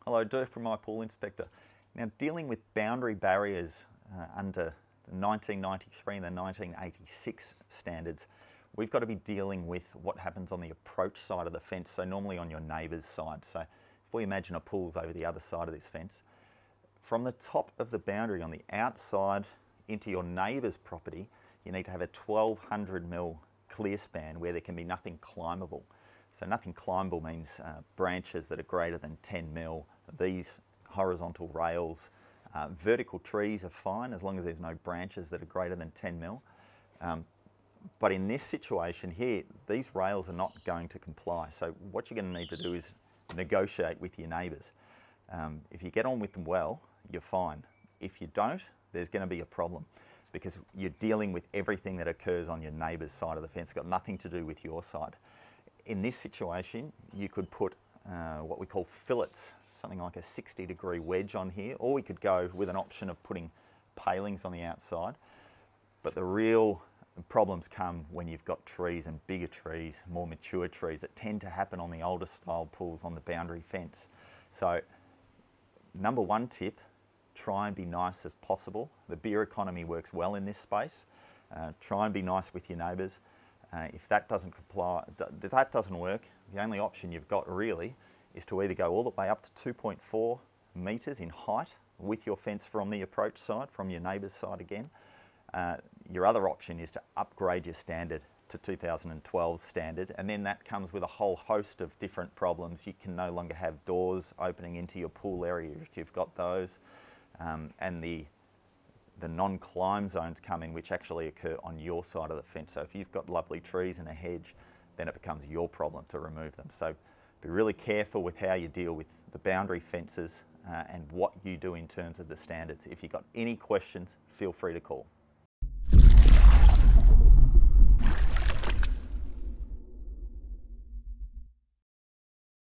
Hello, Dirk from my pool inspector. Now, dealing with boundary barriers under the 1993 and the 1986 standards, we've got to be dealing with what happens on the approach side of the fence, so normally on your neighbour's side. So if we imagine a pool's over the other side of this fence, from the top of the boundary on the outside into your neighbour's property, you need to have a 1200 mil clear span where there can be nothing climbable. So nothing climbable means branches that are greater than 10 mil, these horizontal rails. Vertical trees are fine as long as there's no branches that are greater than 10 mil. But in this situation here, these rails are not going to comply. So what you're going to need to do is negotiate with your neighbours. If you get on with them well, you're fine. If you don't, there's going to be a problem because you're dealing with everything that occurs on your neighbour's side of the fence. It's got nothing to do with your side. In this situation, you could put what we call fillets, something like a 60-degree wedge on here, or we could go with an option of putting palings on the outside. But the real problems come when you've got trees and bigger trees, more mature trees that tend to happen on the older style pools on the boundary fence. So number one tip, try and be nice as possible. The beer economy works well in this space. Try and be nice with your neighbours. If that doesn't work, the only option you've got really is to either go all the way up to 2.4 metres in height with your fence from the approach side, from your neighbour's side again. Your other option is to upgrade your standard to 2012 standard, and then that comes with a whole host of different problems. You can no longer have doors opening into your pool area if you've got those, and the non-climb zones come in, which actually occur on your side of the fence. So if you've got lovely trees and a hedge, then it becomes your problem to remove them. So be really careful with how you deal with the boundary fences and what you do in terms of the standards. If you've got any questions, feel free to call.